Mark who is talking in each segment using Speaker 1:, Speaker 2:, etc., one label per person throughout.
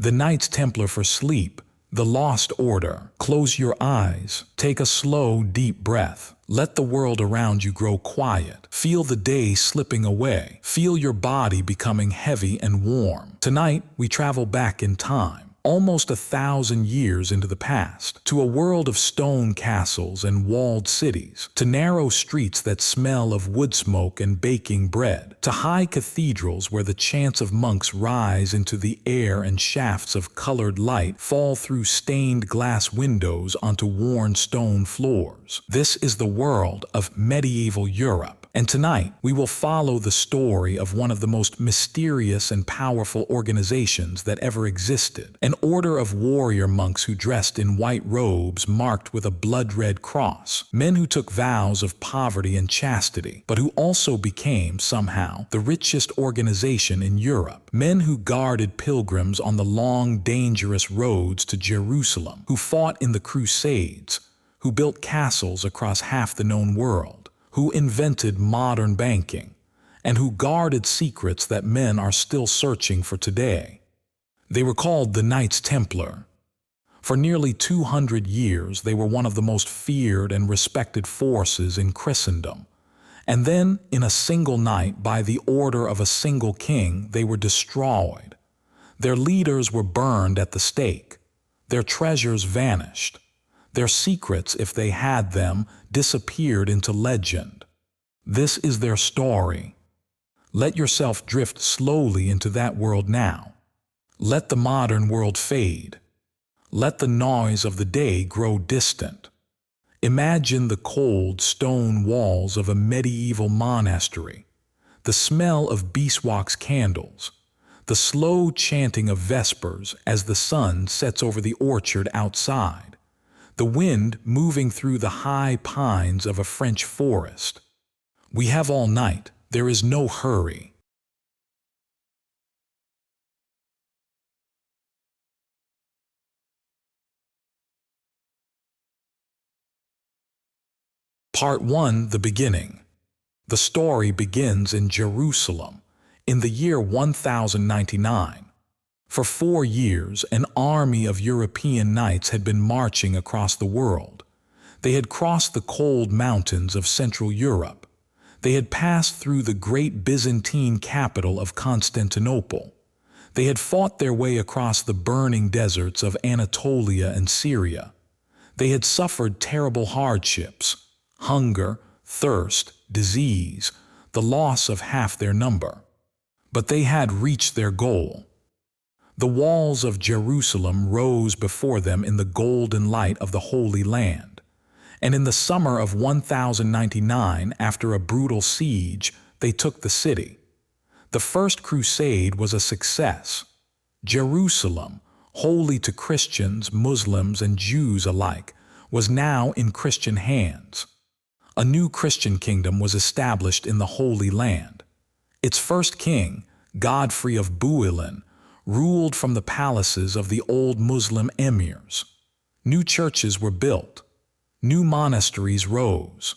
Speaker 1: The Knights Templar for sleep, the lost order. Close your eyes, take a slow, deep breath. Let the world around you grow quiet. Feel the day slipping away. Feel your body becoming heavy and warm. Tonight, we travel back in time, almost 1,000 years into the past, to a world of stone castles and walled cities, to narrow streets that smell of wood smoke and baking bread, to high cathedrals where the chants of monks rise into the air and shafts of colored light fall through stained glass windows onto worn stone floors. This is the world of medieval Europe, and tonight we will follow the story of one of the most mysterious and powerful organizations that ever existed, an order of warrior monks who dressed in white robes marked with a blood-red cross, men who took vows of poverty and chastity, but who also became, somehow, the richest organization in Europe, men who guarded pilgrims on the long, dangerous roads to Jerusalem, who fought in the Crusades, who built castles across half the known world, who invented modern banking, and who guarded secrets that men are still searching for today. They were called the Knights Templar. For nearly 200 years, they were one of the most feared and respected forces in Christendom. And then, in a single night, by the order of a single king, they were destroyed. Their leaders were burned at the stake. Their treasures vanished. Their secrets, if they had them, disappeared into legend. This is their story. Let yourself drift slowly into that world now. Let the modern world fade. Let the noise of the day grow distant. Imagine the cold stone walls of a medieval monastery, the smell of beeswax candles, the slow chanting of vespers as the sun sets over the orchard outside, the wind moving through the high pines of a French forest. We have all night. There is no hurry. Part 1, the beginning. The story begins in Jerusalem, in the year 1099. For 4 years, an army of European knights had been marching across the world. They had crossed the cold mountains of Central Europe. They had passed through the great Byzantine capital of Constantinople. They had fought their way across the burning deserts of Anatolia and Syria. They had suffered terrible hardships: hunger, thirst, disease, the loss of half their number. But they had reached their goal. The walls of Jerusalem rose before them in the golden light of the Holy Land. And in the summer of 1099, after a brutal siege, they took the city. The First Crusade was a success. Jerusalem, holy to Christians, Muslims, and Jews alike, was now in Christian hands. A new Christian kingdom was established in the Holy Land. Its first king, Godfrey of Bouillon, ruled from the palaces of the old Muslim emirs. New churches were built. New monasteries rose.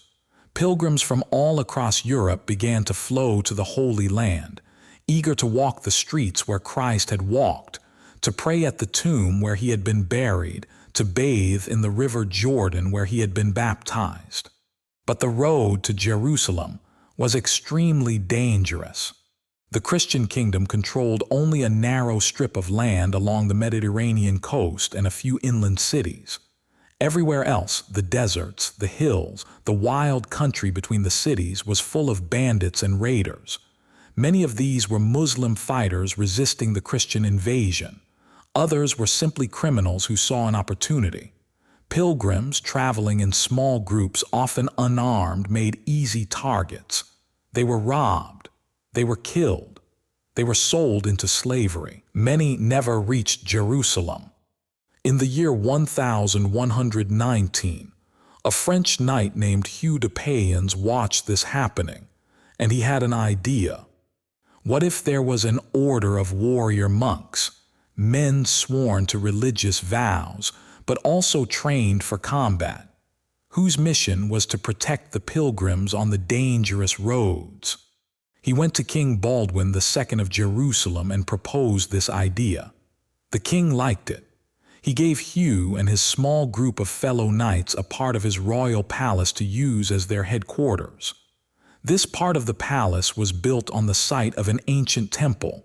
Speaker 1: Pilgrims from all across Europe began to flow to the Holy Land, eager to walk the streets where Christ had walked, to pray at the tomb where he had been buried, to bathe in the river Jordan where he had been baptized. But the road to Jerusalem was extremely dangerous. The Christian kingdom controlled only a narrow strip of land along the Mediterranean coast and a few inland cities. Everywhere else, the deserts, the hills, the wild country between the cities was full of bandits and raiders. Many of these were Muslim fighters resisting the Christian invasion. Others were simply criminals who saw an opportunity. Pilgrims traveling in small groups, often unarmed, made easy targets. They were robbed. They were killed. They were sold into slavery. Many never reached Jerusalem. In the year 1119, a French knight named Hugh de Payens watched this happening, and he had an idea. What if there was an order of warrior monks, men sworn to religious vows, but also trained for combat, whose mission was to protect the pilgrims on the dangerous roads? He went to King Baldwin II of Jerusalem and proposed this idea. The king liked it. He gave Hugh and his small group of fellow knights a part of his royal palace to use as their headquarters. This part of the palace was built on the site of an ancient temple,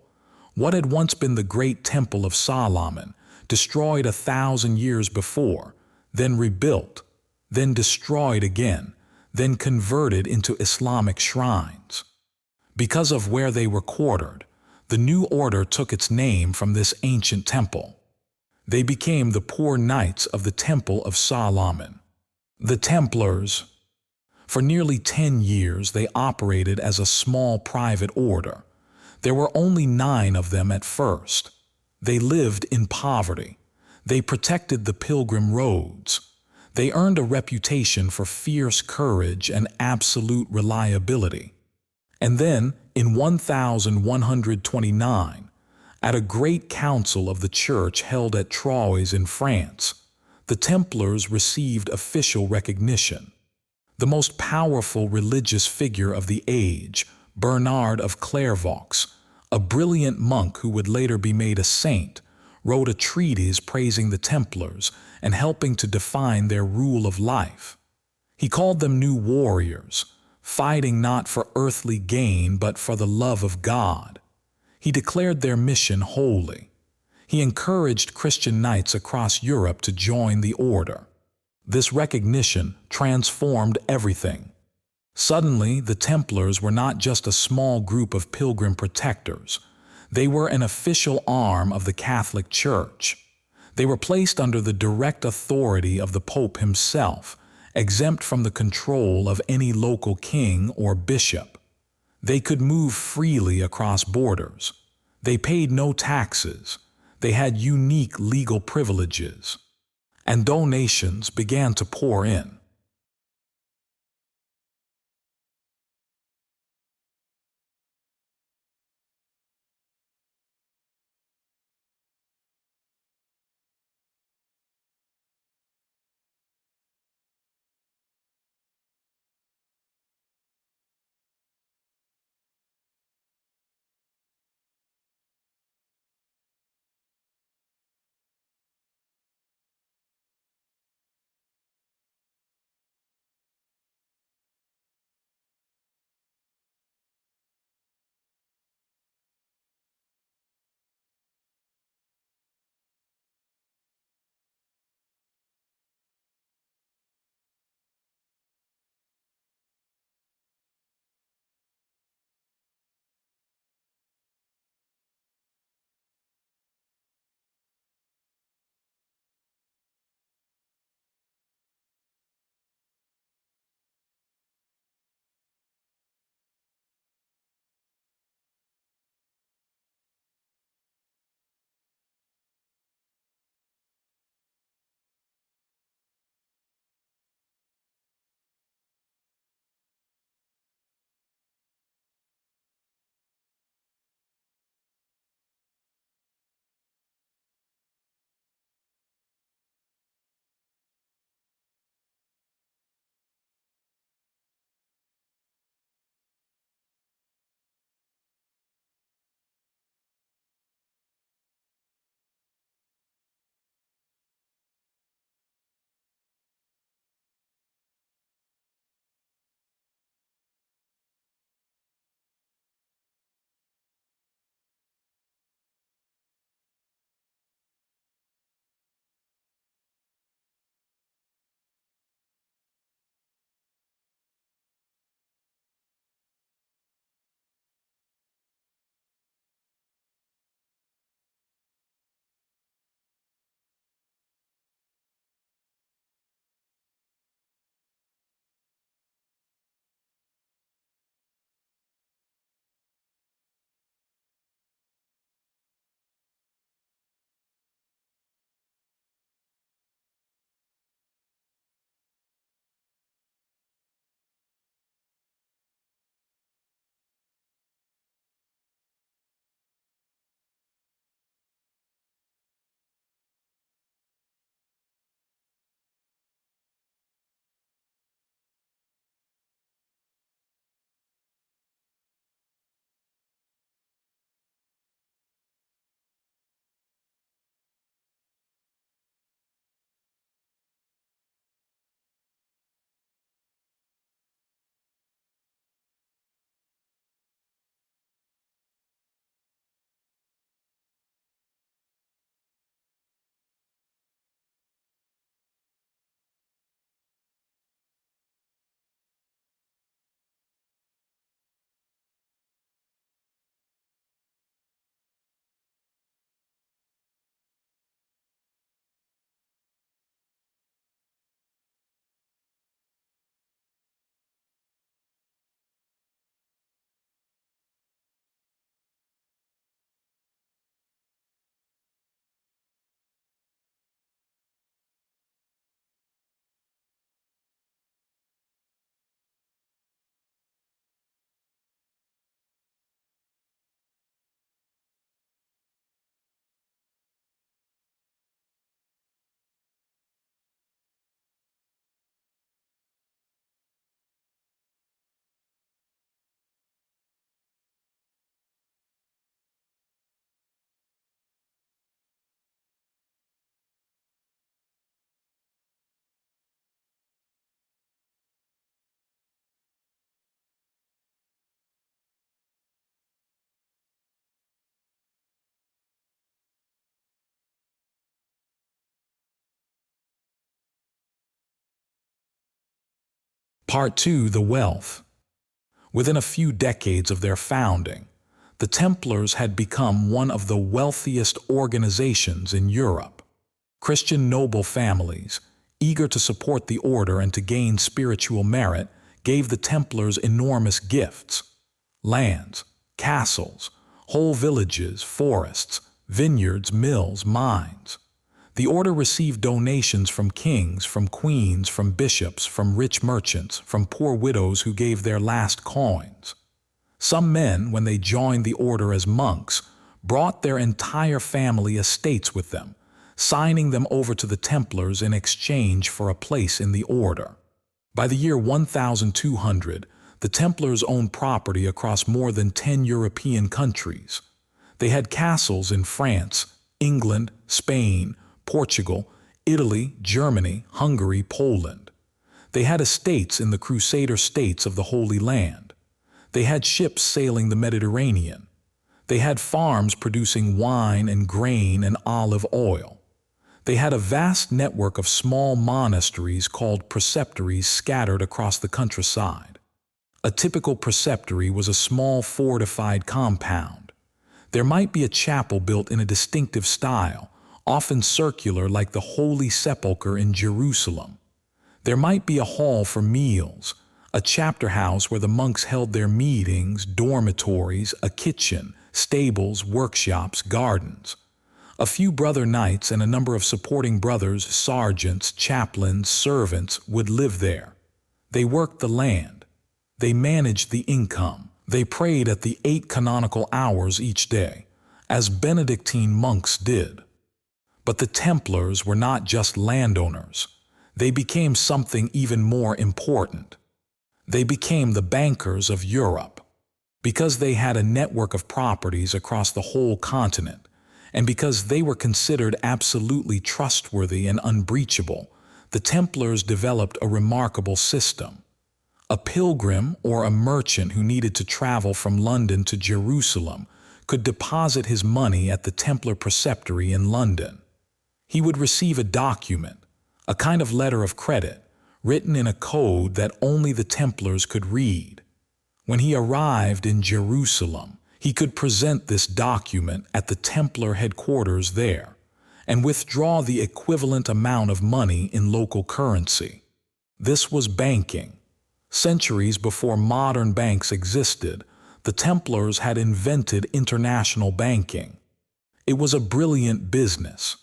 Speaker 1: what had once been the great temple of Solomon, destroyed 1,000 years before, then rebuilt, then destroyed again, then converted into Islamic shrines. Because of where they were quartered, the new order took its name from this ancient temple. They became the poor knights of the Temple of Solomon. The Templars. For nearly 10 years they operated as a small private order. There were only 9 of them at first. They lived in poverty. They protected the pilgrim roads. They earned a reputation for fierce courage and absolute reliability. And then, in 1129, at a great council of the church held at Troyes in France, the Templars received official recognition. The most powerful religious figure of the age, Bernard of Clairvaux, a brilliant monk who would later be made a saint, wrote a treatise praising the Templars and helping to define their rule of life. He called them new warriors, fighting not for earthly gain but for the love of God. He declared their mission holy. He encouraged Christian knights across Europe to join the order. This recognition transformed everything. Suddenly, the Templars were not just a small group of pilgrim protectors. They were an official arm of the Catholic Church. They were placed under the direct authority of the Pope himself, exempt from the control of any local king or bishop. They could move freely across borders. They paid no taxes. They had unique legal privileges. And donations began to pour in. Part 2. The wealth. Within a few decades of their founding, the Templars had become one of the wealthiest organizations in Europe. Christian noble families, eager to support the order and to gain spiritual merit, gave the Templars enormous gifts: lands, castles, whole villages, forests, vineyards, mills, mines. The order received donations from kings, from queens, from bishops, from rich merchants, from poor widows who gave their last coins. Some men, when they joined the order as monks, brought their entire family estates with them, signing them over to the Templars in exchange for a place in the order. By the year 1200, the Templars owned property across more than 10 European countries. They had castles in France, England, Spain, Portugal, Italy, Germany, Hungary, Poland. They had estates in the Crusader states of the Holy Land. They had ships sailing the Mediterranean. They had farms producing wine and grain and olive oil. They had a vast network of small monasteries called preceptories scattered across the countryside. A typical preceptory was a small fortified compound. There might be a chapel built in a distinctive style, often circular like the Holy Sepulchre in Jerusalem. There might be a hall for meals, a chapter house where the monks held their meetings, dormitories, a kitchen, stables, workshops, gardens. A few brother knights and a number of supporting brothers, sergeants, chaplains, servants would live there. They worked the land. They managed the income. They prayed at the 8 canonical hours each day, as Benedictine monks did. But the Templars were not just landowners. They became something even more important. They became the bankers of Europe. Because they had a network of properties across the whole continent, and because they were considered absolutely trustworthy and unbreachable, the Templars developed a remarkable system. A pilgrim or a merchant who needed to travel from London to Jerusalem could deposit his money at the Templar preceptory in London. He would receive a document, a kind of letter of credit, written in a code that only the Templars could read. When he arrived in Jerusalem, he could present this document at the Templar headquarters there and withdraw the equivalent amount of money in local currency. This was banking. Centuries before modern banks existed, the Templars had invented international banking. It was a brilliant business.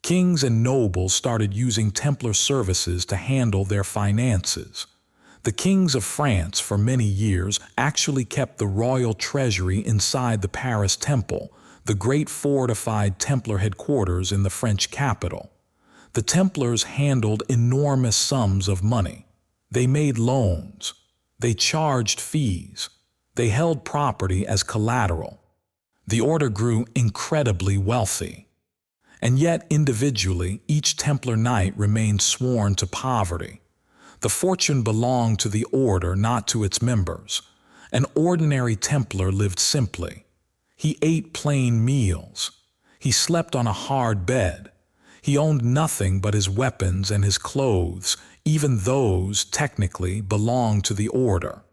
Speaker 1: Kings and nobles started using Templar services to handle their finances. The kings of France for many years actually kept the royal treasury inside the Paris Temple, the great fortified Templar headquarters in the French capital. The Templars handled enormous sums of money. They made loans. They charged fees. They held property as collateral. The order grew incredibly wealthy. And yet, individually, each Templar knight remained sworn to poverty. The fortune belonged to the order, not to its members. An ordinary Templar lived simply. He ate plain meals. He slept on a hard bed. He owned nothing but his weapons and his clothes, even those, technically, belonged to the order.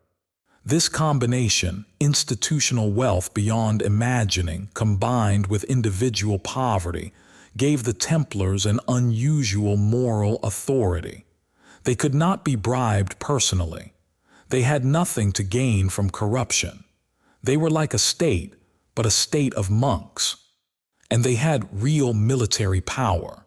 Speaker 1: This combination, institutional wealth beyond imagining, combined with individual poverty, gave the Templars an unusual moral authority. They could not be bribed personally. They had nothing to gain from corruption. They were like a state, but a state of monks. And they had real military power.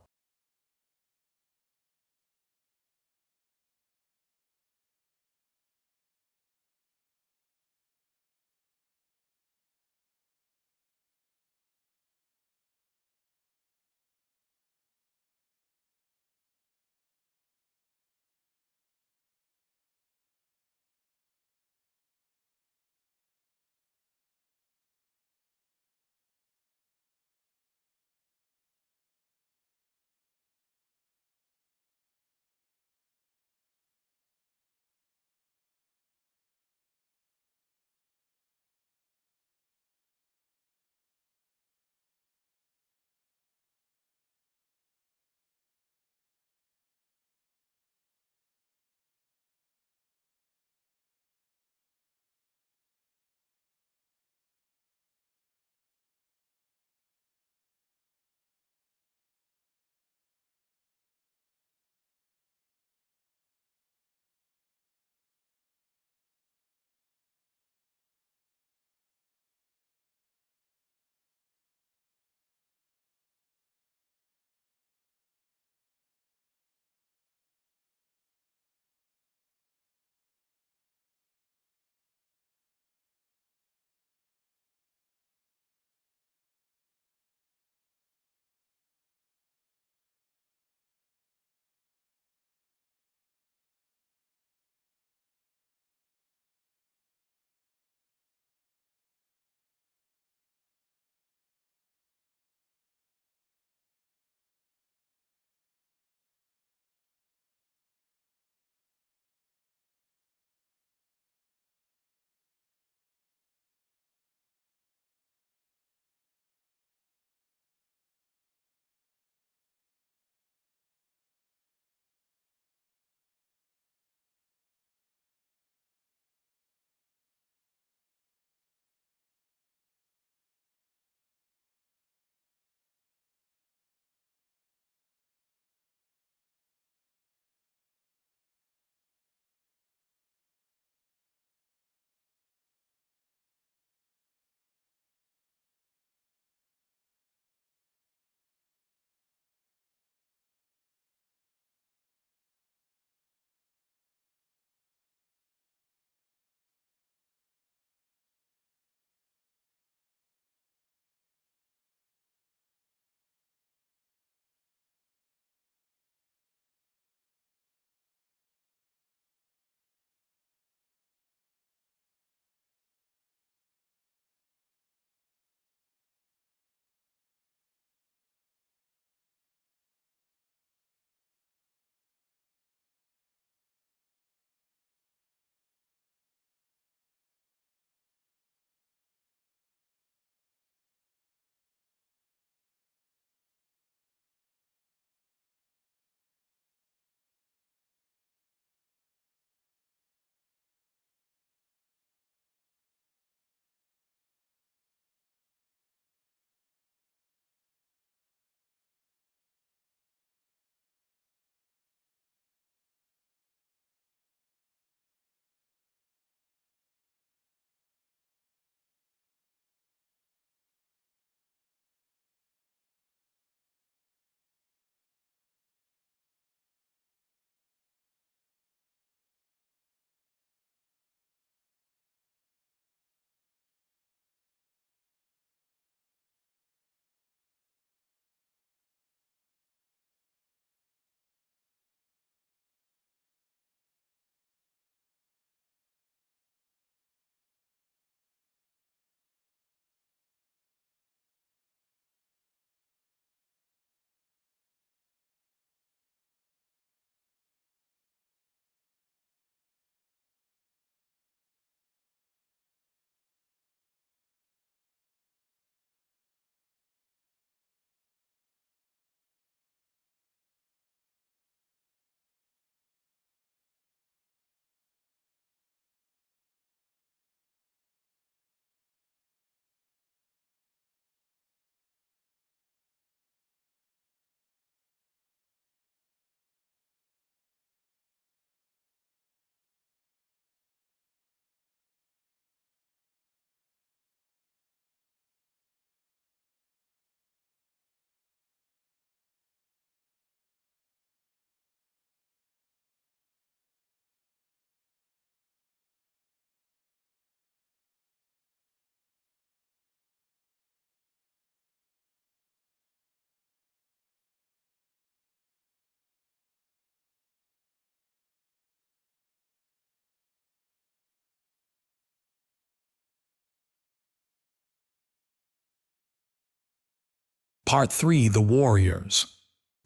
Speaker 1: Part 3. The Warriors.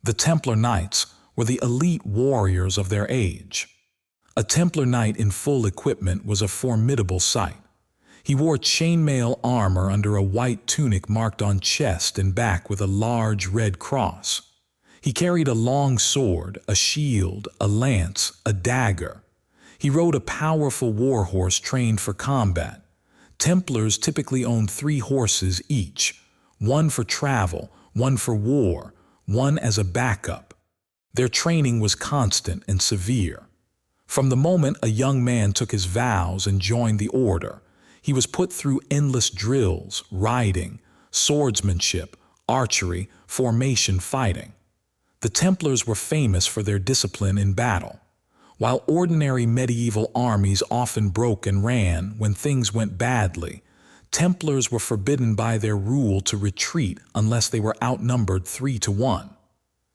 Speaker 1: The Templar Knights were the elite warriors of their age. A Templar Knight in full equipment was a formidable sight. He wore chainmail armor under a white tunic marked on chest and back with a large red cross. He carried a long sword, a shield, a lance, a dagger. He rode a powerful warhorse trained for combat. Templars typically owned 3 horses each, one for travel, one for war, one as a backup. Their training was constant and severe. From the moment a young man took his vows and joined the order, he was put through endless drills, riding, swordsmanship, archery, formation fighting. The Templars were famous for their discipline in battle. While ordinary medieval armies often broke and ran when things went badly, Templars were forbidden by their rule to retreat unless they were outnumbered 3-1.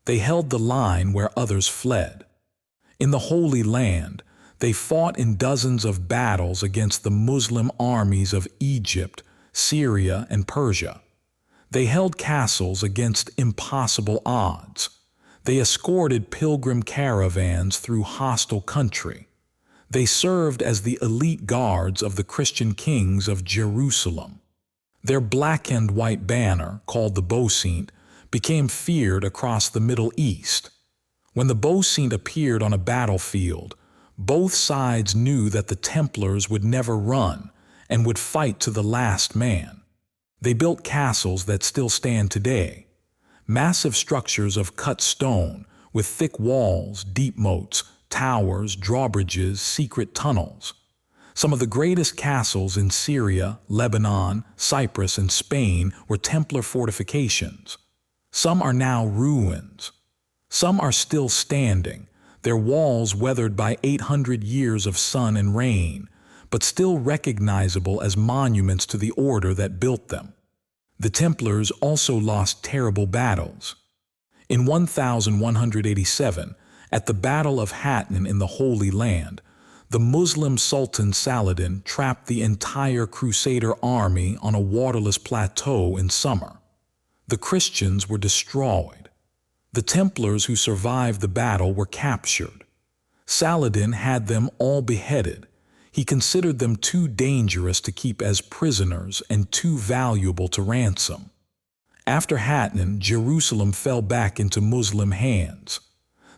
Speaker 1: They held the line where others fled. In the Holy Land, they fought in dozens of battles against the Muslim armies of Egypt, Syria, and Persia. They held castles against impossible odds. They escorted pilgrim caravans through hostile country. They served as the elite guards of the Christian kings of Jerusalem. Their black and white banner, called the Bosint, became feared across the Middle East. When the Bosint appeared on a battlefield, both sides knew that the Templars would never run and would fight to the last man. They built castles that still stand today, massive structures of cut stone with thick walls, deep moats, towers, drawbridges, secret tunnels. Some of the greatest castles in Syria, Lebanon, Cyprus, and Spain were Templar fortifications. Some are now ruins. Some are still standing, their walls weathered by 800 years of sun and rain, but still recognizable as monuments to the order that built them. The Templars also lost terrible battles. In 1187, at the Battle of Hattin in the Holy Land, the Muslim Sultan Saladin trapped the entire Crusader army on a waterless plateau in summer. The Christians were destroyed. The Templars who survived the battle were captured. Saladin had them all beheaded. He considered them too dangerous to keep as prisoners and too valuable to ransom. After Hattin, Jerusalem fell back into Muslim hands.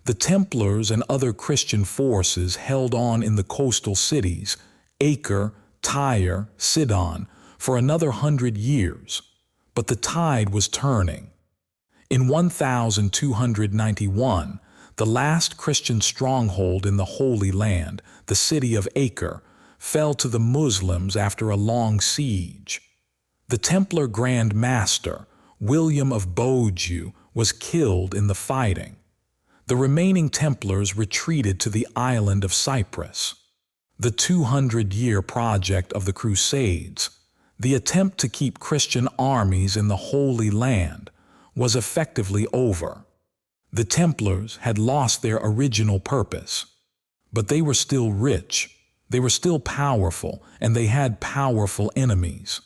Speaker 1: The Templars and other Christian forces held on in the coastal cities, Acre, Tyre, Sidon, for another 100 years. But the tide was turning. In 1291, the last Christian stronghold in the Holy Land, the city of Acre, fell to the Muslims after a long siege. The Templar Grand Master, William of Beaujeu, was killed in the fighting. The remaining Templars retreated to the island of Cyprus. The 200-year project of the Crusades, the attempt to keep Christian armies in the Holy Land, was effectively over. The Templars had lost their original purpose, but they were still rich, they were still powerful, and they had powerful enemies.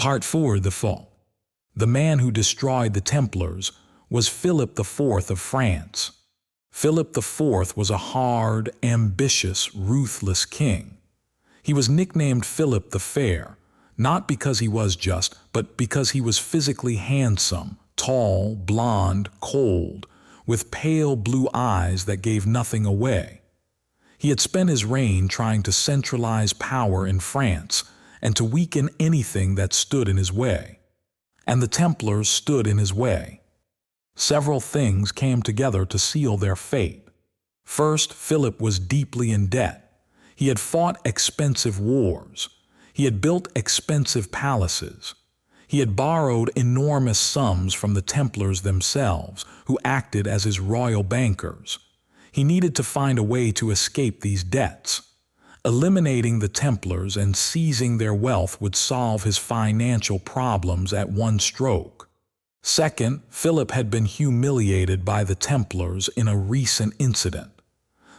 Speaker 1: Part 4. The Fall. The man who destroyed the Templars was Philip IV of France. Philip IV was a hard, ambitious, ruthless king. He was nicknamed Philip the Fair, not because he was just, but because he was physically handsome, tall, blonde, cold, with pale blue eyes that gave nothing away. He had spent his reign trying to centralize power in France and to weaken anything that stood in his way. And the Templars stood in his way. Several things came together to seal their fate. First, Philip was deeply in debt. He had fought expensive wars. He had built expensive palaces. He had borrowed enormous sums from the Templars themselves, who acted as his royal bankers. He needed to find a way to escape these debts. Eliminating the Templars and seizing their wealth would solve his financial problems at one stroke. Second, Philip had been humiliated by the Templars in a recent incident.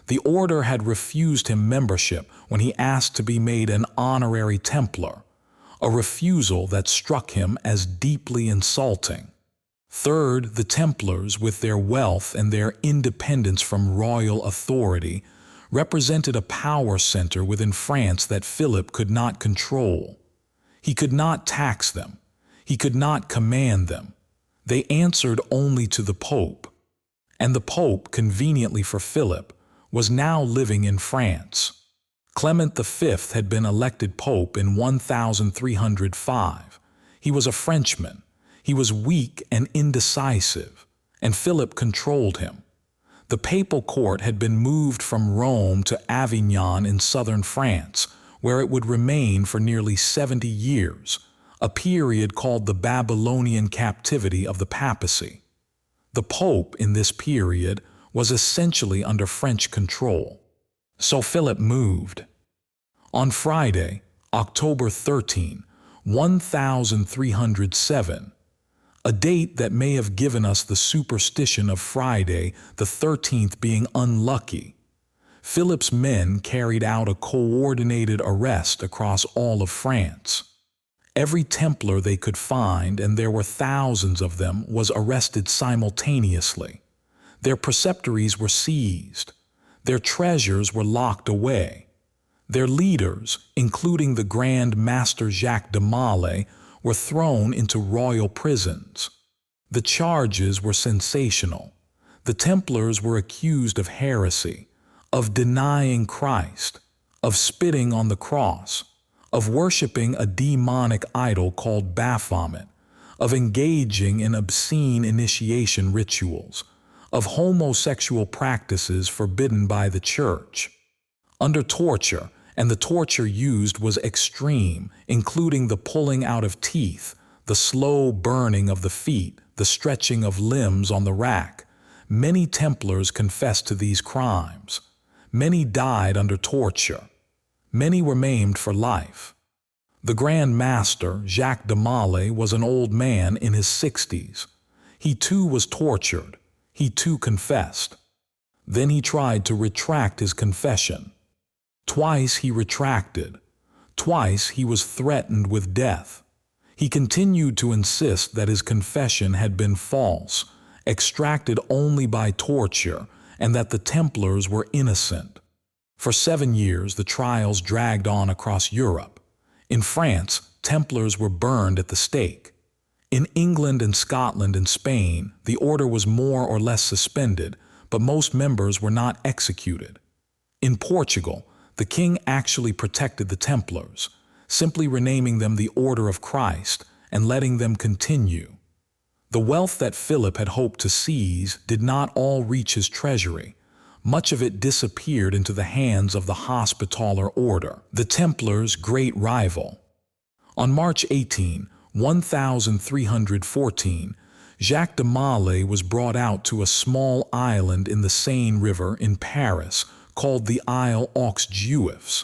Speaker 1: The order had refused him membership when he asked to be made an honorary Templar, a refusal that struck him as deeply insulting. Third, the Templars, with their wealth and their independence from royal authority, represented a power center within France that Philip could not control. He could not tax them. He could not command them. They answered only to the Pope. And the Pope, conveniently for Philip, was now living in France. Clement V had been elected Pope in 1305. He was a Frenchman. He was weak and indecisive, and Philip controlled him. The papal court had been moved from Rome to Avignon in southern France, where it would remain for nearly 70 years, a period called the Babylonian captivity of the papacy. The Pope in this period was essentially under French control. So Philip moved. On Friday, October 13, 1307, a date that may have given us the superstition of Friday the 13th being unlucky, Philip's men carried out a coordinated arrest across all of France. Every Templar they could find, and there were thousands of them, was arrested simultaneously. Their preceptories were seized. Their treasures were locked away. Their leaders, including the Grand Master Jacques de Molay, were thrown into royal prisons. The charges were sensational. The Templars were accused of heresy, of denying Christ, of spitting on the cross, of worshiping a demonic idol called Baphomet, of engaging in obscene initiation rituals, of homosexual practices forbidden by the Church. Under torture, and the torture used was extreme, including the pulling out of teeth, the slow burning of the feet, the stretching of limbs on the rack. Many Templars confessed to these crimes. Many died under torture. Many were maimed for life. The Grand Master, Jacques de Molay, was an old man in his 60s. He too was tortured. He too confessed. Then he tried to retract his confession. Twice he retracted. Twice he was threatened with death. He continued to insist that his confession had been false, extracted only by torture, and that the Templars were innocent. For 7 years the trials dragged on across Europe. In France, Templars were burned at the stake. In England and Scotland and Spain, the order was more or less suspended, but most members were not executed. In Portugal, the king actually protected the Templars, simply renaming them the Order of Christ and letting them continue. The wealth that Philip had hoped to seize did not all reach his treasury. Much of it disappeared into the hands of the Hospitaller Order, the Templars' great rival. On March 18, 1314, Jacques de Molay was brought out to a small island in the Seine River in Paris called the Isle aux Juifs.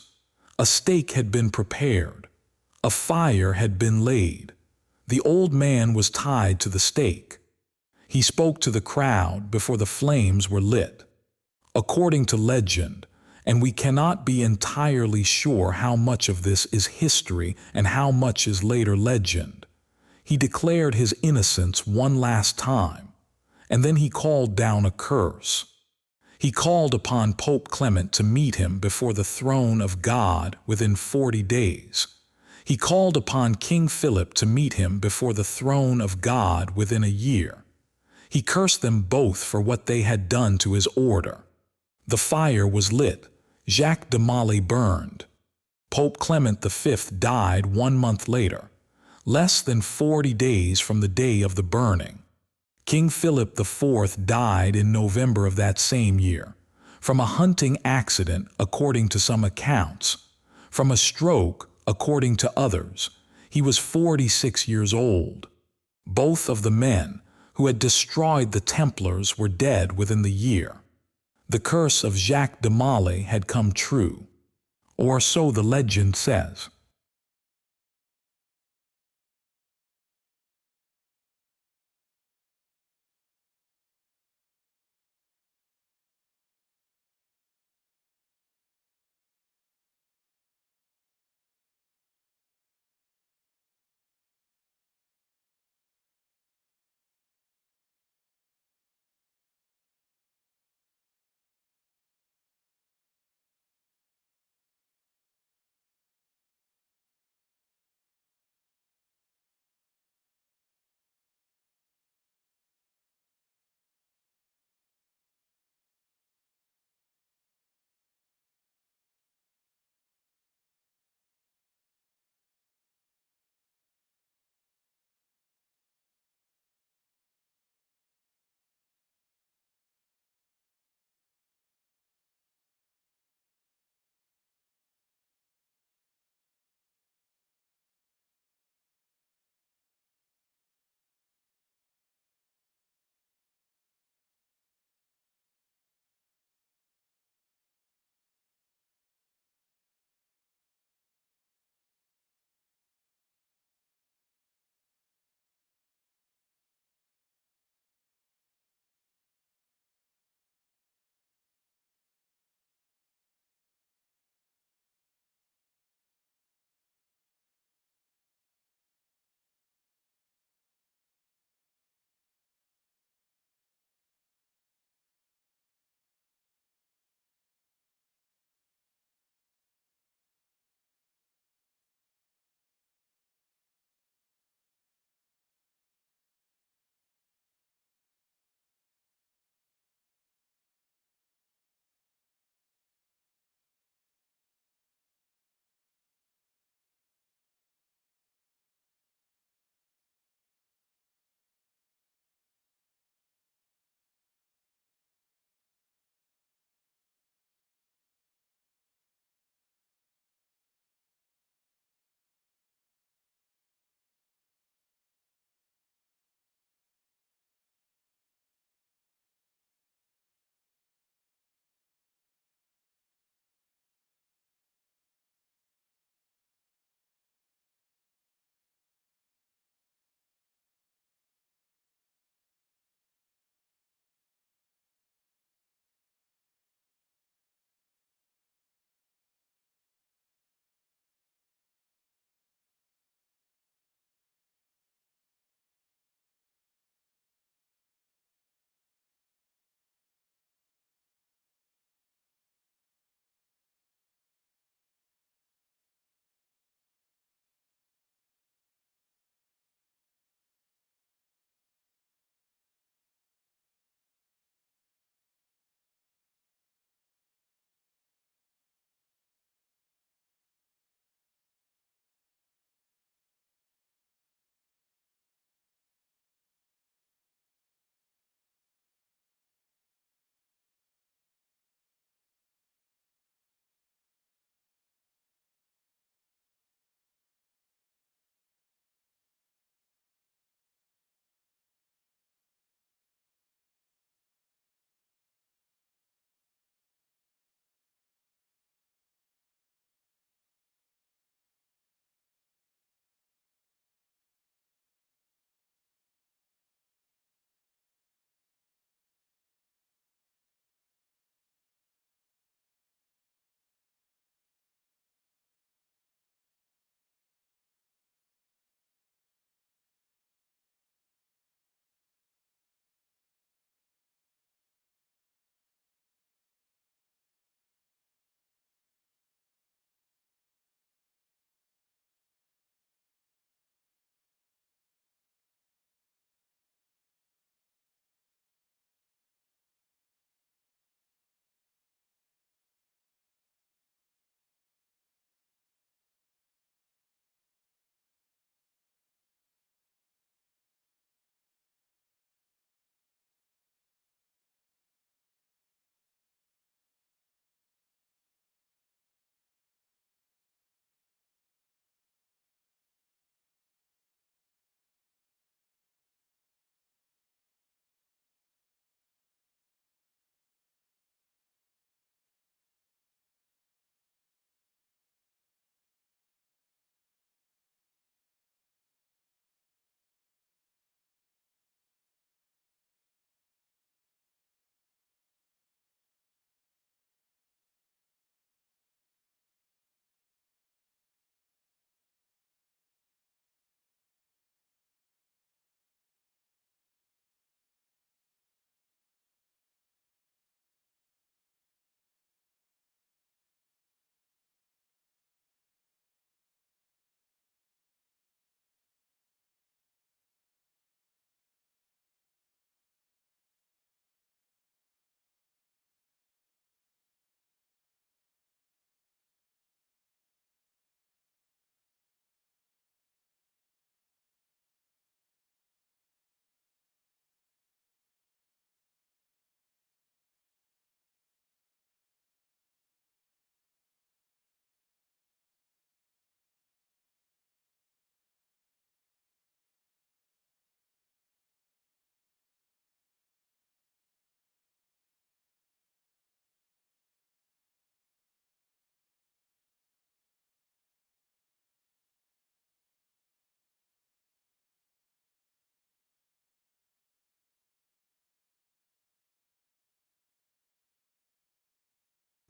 Speaker 1: A stake had been prepared. A fire had been laid. The old man was tied to the stake. He spoke to the crowd before the flames were lit. According to legend, and we cannot be entirely sure how much of this is history and how much is later legend. He declared his innocence one last time, and then he called down a curse. He called upon Pope Clement to meet him before the throne of God within 40 days. He called upon King Philip to meet him before the throne of God within a year. He cursed them both for what they had done to his order. The fire was lit. Jacques de Molay burned. Pope Clement V died 1 month later, less than 40 days from the day of the burning. King Philip IV died in November of that same year, from a hunting accident according to some accounts, from a stroke according to others. He was 46 years old. Both of the men who had destroyed the Templars were dead within the year. The curse of Jacques de Molay had come true, or so the legend says.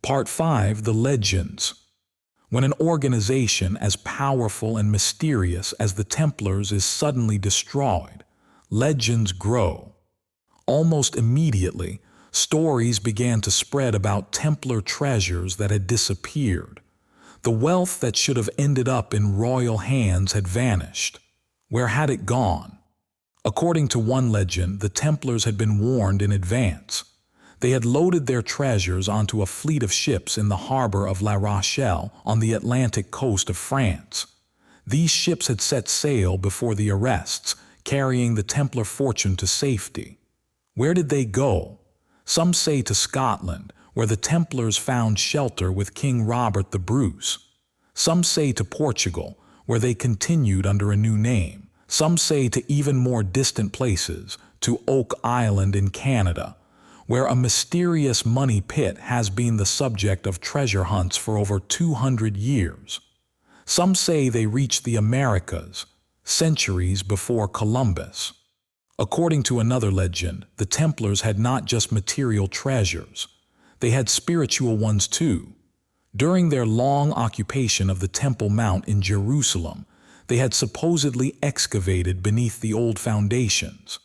Speaker 1: Part 5. The Legends. When an organization as powerful and mysterious as the Templars is suddenly destroyed, legends grow. Almost immediately, stories began to spread about Templar treasures that had disappeared. The wealth that should have ended up in royal hands had vanished. Where had it gone? According to one legend, the Templars had been warned in advance. They had loaded their treasures onto a fleet of ships in the harbor of La Rochelle on the Atlantic coast of France. These ships had set sail before the arrests, carrying the Templar fortune to safety. Where did they go? Some say to Scotland, where the Templars found shelter with King Robert the Bruce. Some say to Portugal, where they continued under a new name. Some say to even more distant places, to Oak Island in Canada, where a mysterious money pit has been the subject of treasure hunts for over 200 years. Some say they reached the Americas, centuries before Columbus. According to another legend, the Templars had not just material treasures. They had spiritual ones too. During their long occupation of the Temple Mount in Jerusalem, they had supposedly excavated beneath the old foundations.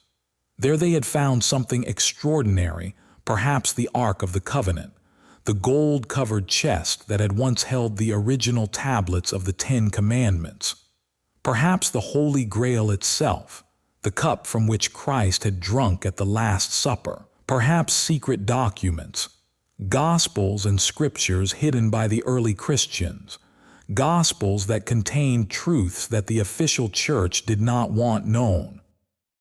Speaker 1: There they had found something extraordinary, perhaps the Ark of the Covenant, the gold-covered chest that had once held the original tablets of the Ten Commandments. Perhaps the Holy Grail itself, the cup from which Christ had drunk at the Last Supper. Perhaps secret documents, Gospels and scriptures hidden by the early Christians, Gospels that contained truths that the official church did not want known.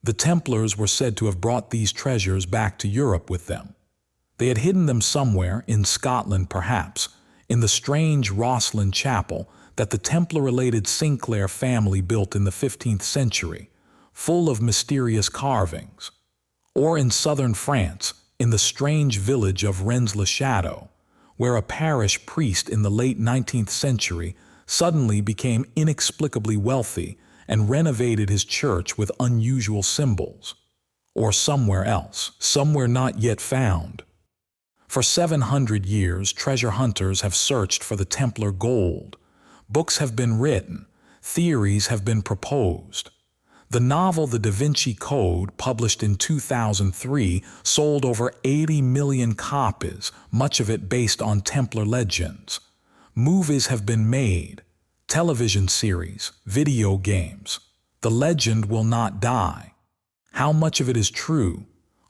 Speaker 1: The Templars were said to have brought these treasures back to Europe with them. They had hidden them somewhere, in Scotland perhaps, in the strange Rosslyn Chapel that the Templar-related Sinclair family built in the 15th century, full of mysterious carvings. Or in southern France, in the strange village of Rennes-le-Château, where a parish priest in the late 19th century suddenly became inexplicably wealthy and renovated his church with unusual symbols. Or somewhere else, somewhere not yet found. For 700 years, treasure hunters have searched for the Templar gold. Books have been written, theories have been proposed. The novel The Da Vinci Code, published in 2003, sold over 80 million copies, much of it based on Templar legends. Movies have been made, television series, video games. The legend will not die. How much of it is true?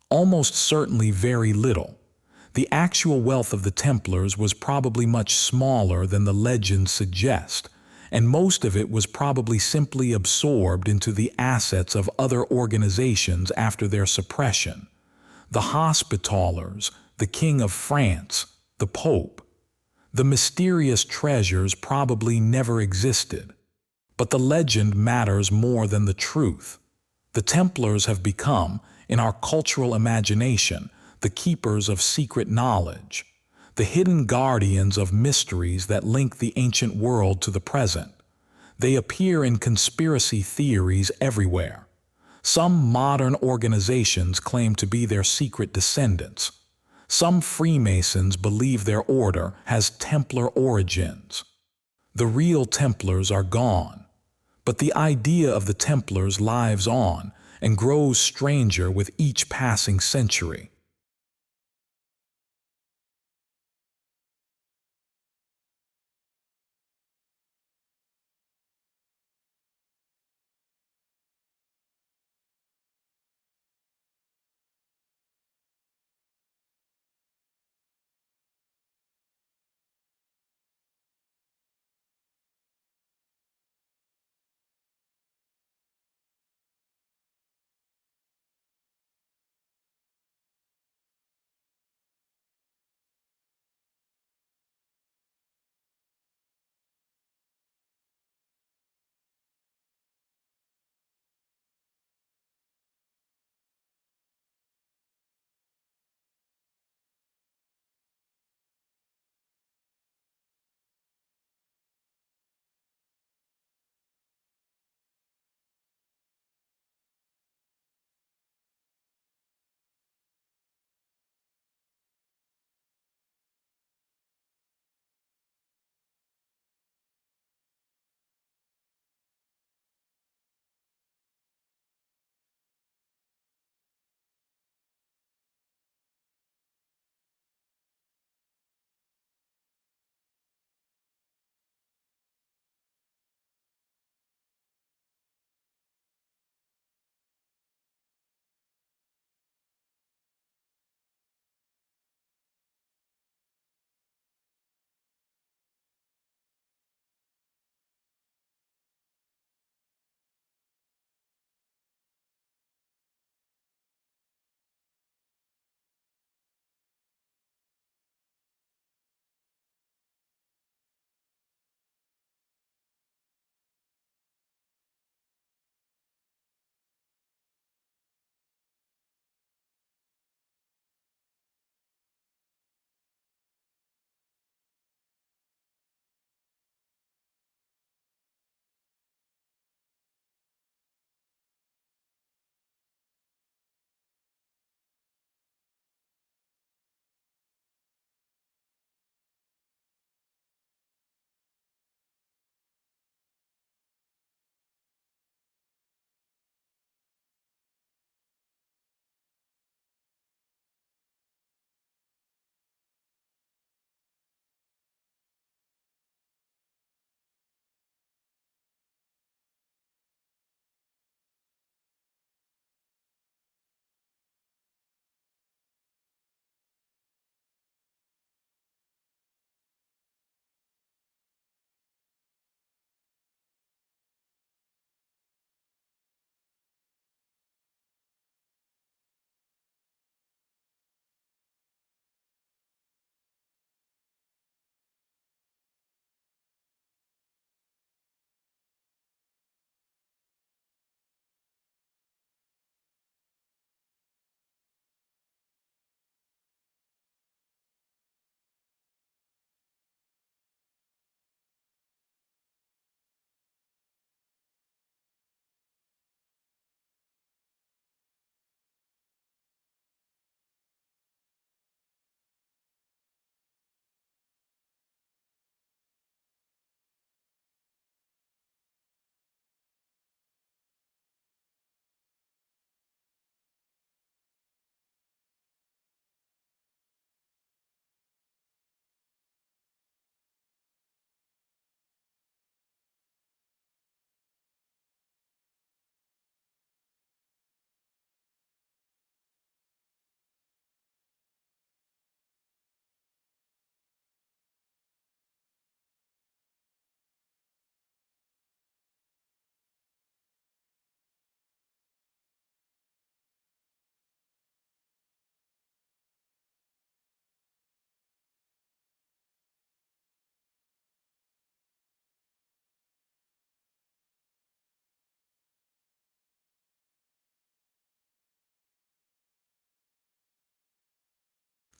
Speaker 1: Almost certainly very little. The actual wealth of the Templars was probably much smaller than the legends suggest, and most of it was probably simply absorbed into the assets of other organizations after their suppression. The Hospitallers, the King of France, the Pope. The mysterious treasures probably never existed. But the legend matters more than the truth. The Templars have become, in our cultural imagination, the keepers of secret knowledge, the hidden guardians of mysteries that link the ancient world to the present. They appear in conspiracy theories everywhere. Some modern organizations claim to be their secret descendants. Some Freemasons believe their order has Templar origins. The real Templars are gone, but the idea of the Templars lives on and grows stranger with each passing century.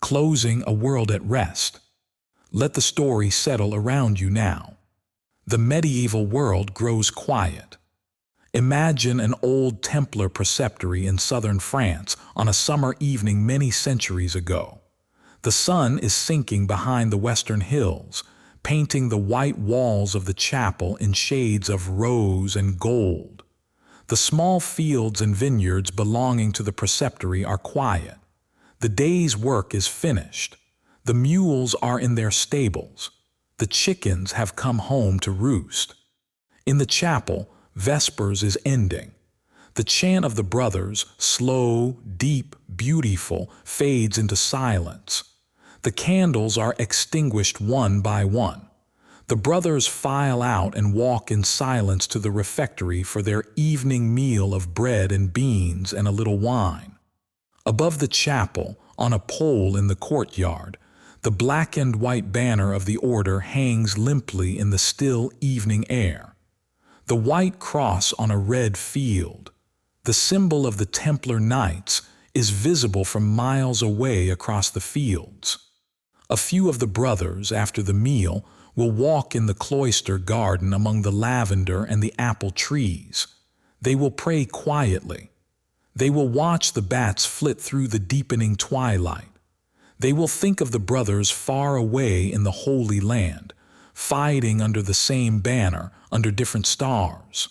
Speaker 1: closing a world at rest. Let the story settle around you now. The medieval world grows quiet. Imagine an old Templar preceptory in southern France on a summer evening many centuries ago. The sun is sinking behind the western hills, painting the white walls of the chapel in shades of rose and gold. The small fields and vineyards belonging to the preceptory are quiet. The day's work is finished. The mules are in their stables. The chickens have come home to roost. In the chapel, Vespers is ending. The chant of the brothers, slow, deep, beautiful, fades into silence. The candles are extinguished one by one. The brothers file out and walk in silence to the refectory for their evening meal of bread and beans and a little wine. Above the chapel, on a pole in the courtyard, the black and white banner of the order hangs limply in the still evening air. The white cross on a red field, the symbol of the Templar Knights, is visible from miles away across the fields. A few of the brothers, after the meal, will walk in the cloister garden among the lavender and the apple trees. They will pray quietly. They will watch the bats flit through the deepening twilight. They will think of the brothers far away in the Holy Land, fighting under the same banner, under different stars.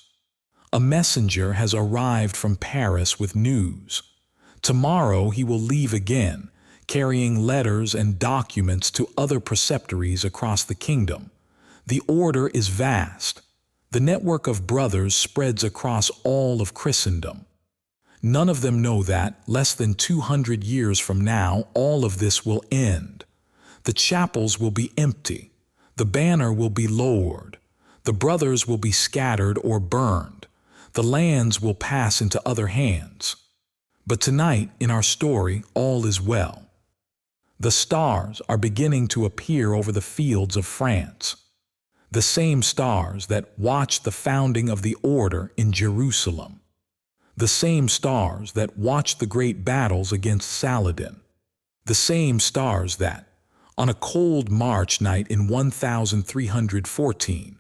Speaker 1: A messenger has arrived from Paris with news. Tomorrow he will leave again, carrying letters and documents to other preceptories across the kingdom. The order is vast. The network of brothers spreads across all of Christendom. None of them know that, less than 200 years from now, all of this will end. The chapels will be empty. The banner will be lowered. The brothers will be scattered or burned. The lands will pass into other hands. But tonight, in our story, all is well. The stars are beginning to appear over the fields of France. The same stars that watched the founding of the order in Jerusalem. The same stars that watched the great battles against Saladin. The same stars that, on a cold March night in 1314,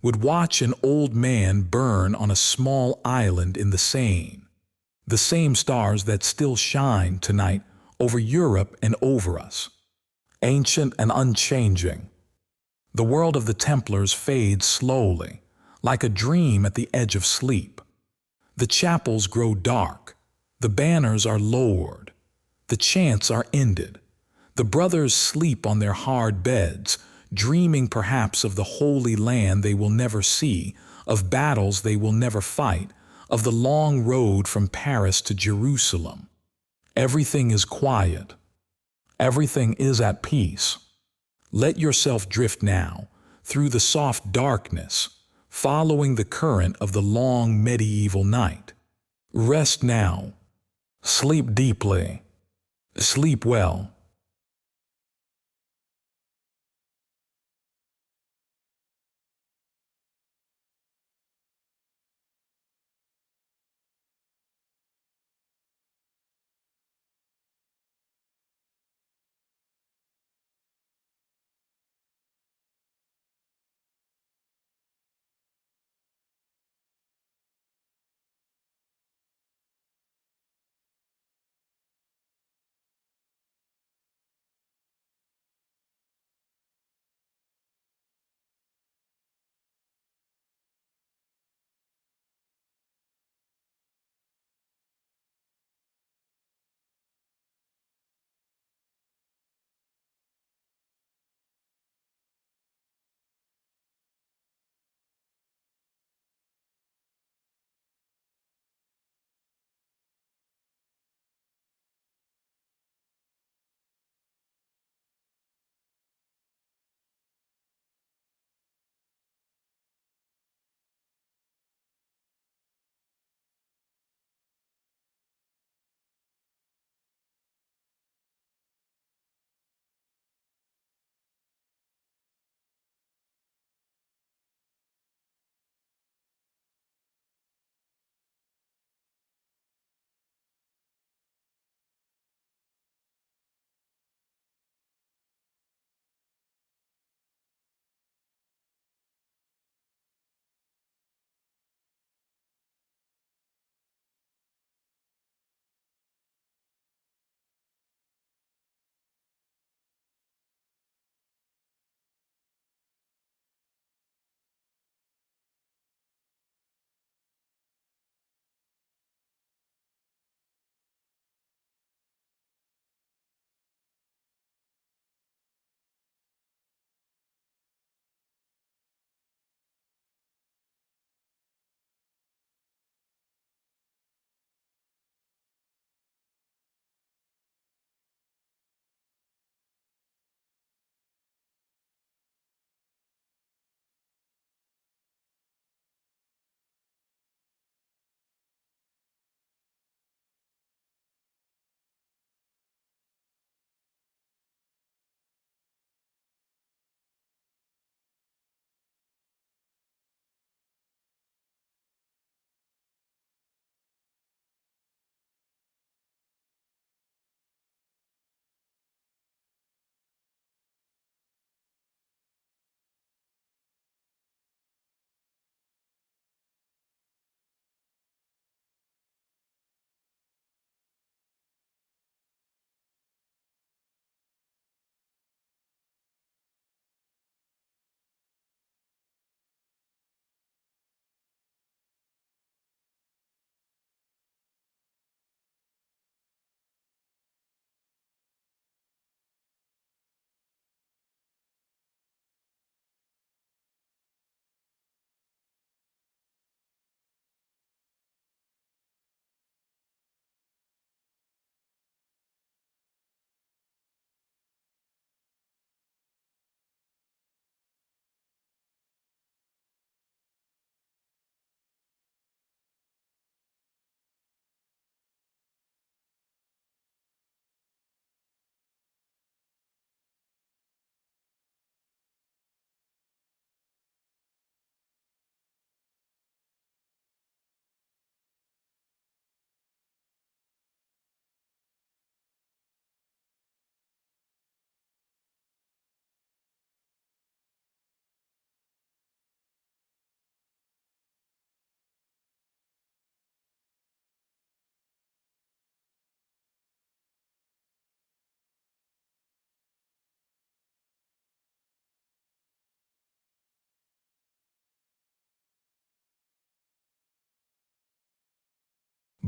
Speaker 1: would watch an old man burn on a small island in the Seine. The same stars that still shine tonight over Europe and over us. Ancient and unchanging. The world of the Templars fades slowly, like a dream at the edge of sleep. The chapels grow dark. The banners are lowered. The chants are ended. The brothers sleep on their hard beds, dreaming perhaps of the Holy Land they will never see, of battles they will never fight, of the long road from Paris to Jerusalem. Everything is quiet. Everything is at peace. Let yourself drift now, through the soft darkness, following the current of the long medieval night. Rest now. Sleep deeply. Sleep well.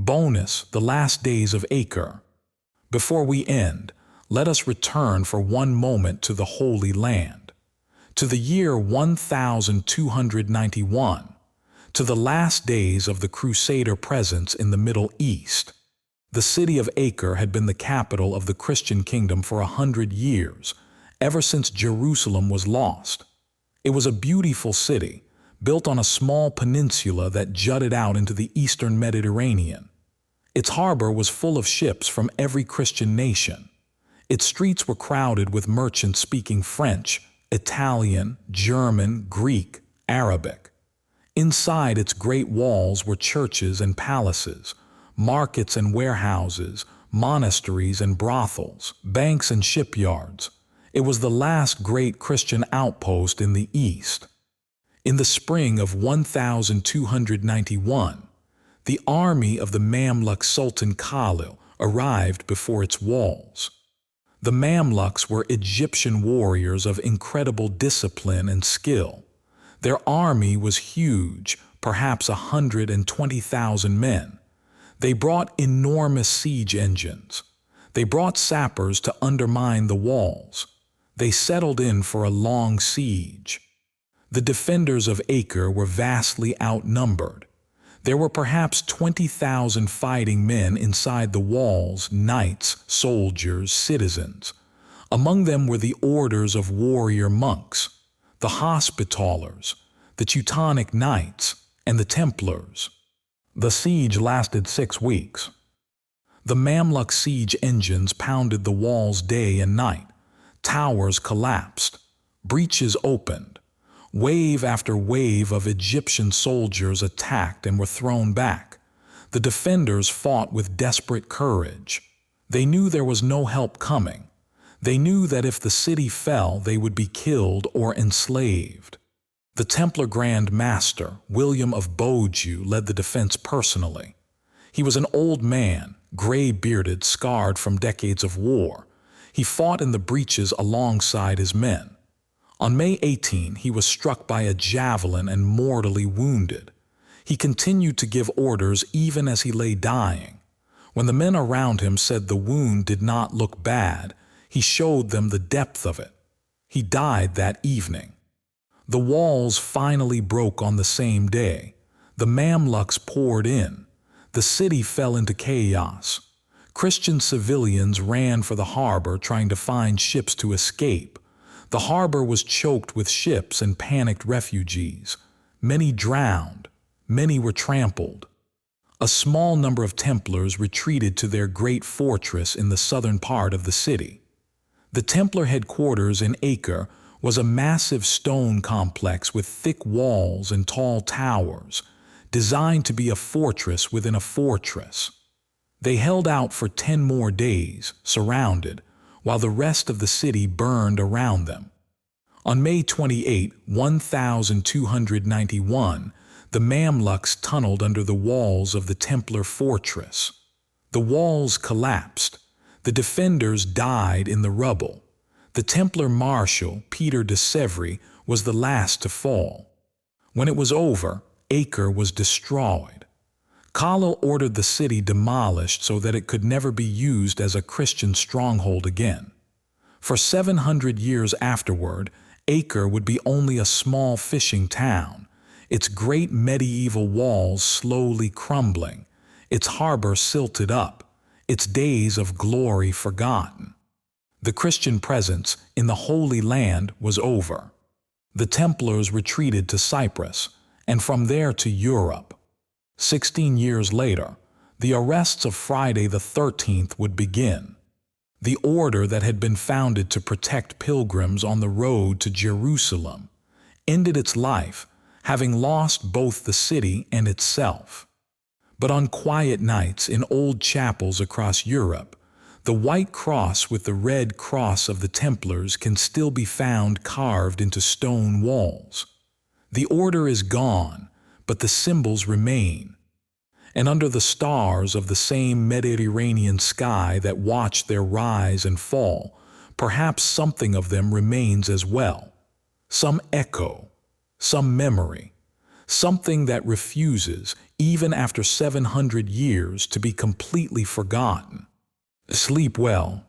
Speaker 1: Bonus, the last days of Acre. Before we end, let us return for one moment to the Holy Land, to the year 1291, to the last days of the Crusader presence in the Middle East. The city of Acre had been the capital of the Christian kingdom for 100 years, ever since Jerusalem was lost. It was a beautiful city, built on a small peninsula that jutted out into the eastern Mediterranean. Its harbor was full of ships from every Christian nation. Its streets were crowded with merchants speaking French, Italian, German, Greek, Arabic. Inside its great walls were churches and palaces, markets and warehouses, monasteries and brothels, banks and shipyards. It was the last great Christian outpost in the East. In the spring of 1291, the army of the Mamluk Sultan Khalil arrived before its walls. The Mamluks were Egyptian warriors of incredible discipline and skill. Their army was huge, perhaps 120,000 men. They brought enormous siege engines. They brought sappers to undermine the walls. They settled in for a long siege. The defenders of Acre were vastly outnumbered. There were perhaps 20,000 fighting men inside the walls, knights, soldiers, citizens. Among them were the orders of warrior monks, the Hospitallers, the Teutonic Knights, and the Templars. The siege lasted 6 weeks. The Mamluk siege engines pounded the walls day and night. Towers collapsed. Breaches opened. Wave after wave of Egyptian soldiers attacked and were thrown back. The defenders fought with desperate courage. They knew there was no help coming. They knew that if the city fell, they would be killed or enslaved. The Templar Grand Master, William of Beaujeu, led the defense personally. He was an old man, gray-bearded, scarred from decades of war. He fought in the breaches alongside his men. On May 18, he was struck by a javelin and mortally wounded. He continued to give orders even as he lay dying. When the men around him said the wound did not look bad, he showed them the depth of it. He died that evening. The walls finally broke on the same day. The Mamluks poured in. The city fell into chaos. Christian civilians ran for the harbor trying to find ships to escape. The harbor was choked with ships and panicked refugees. Many drowned. Many were trampled. A small number of Templars retreated to their great fortress in the southern part of the city. The Templar headquarters in Acre was a massive stone complex with thick walls and tall towers, designed to be a fortress within a fortress. They held out for 10 more days, surrounded, while the rest of the city burned around them. On May 28, 1291, the Mamluks tunneled under the walls of the Templar fortress. The walls collapsed. The defenders died in the rubble. The Templar marshal, Peter de Sèvres, was the last to fall. When it was over, Acre was destroyed. Khalil ordered the city demolished so that it could never be used as a Christian stronghold again. For 700 years afterward, Acre would be only a small fishing town, its great medieval walls slowly crumbling, its harbor silted up, its days of glory forgotten. The Christian presence in the Holy Land was over. The Templars retreated to Cyprus, and from there to Europe. 16 years later, the arrests of Friday the 13th would begin. The order that had been founded to protect pilgrims on the road to Jerusalem ended its life, having lost both the city and itself. But on quiet nights in old chapels across Europe, the white cross with the red cross of the Templars can still be found carved into stone walls. The order is gone, but the symbols remain. And under the stars of the same Mediterranean sky that watch their rise and fall, perhaps something of them remains as well. Some echo, some memory, something that refuses, even after 700 years, to be completely forgotten. Sleep well,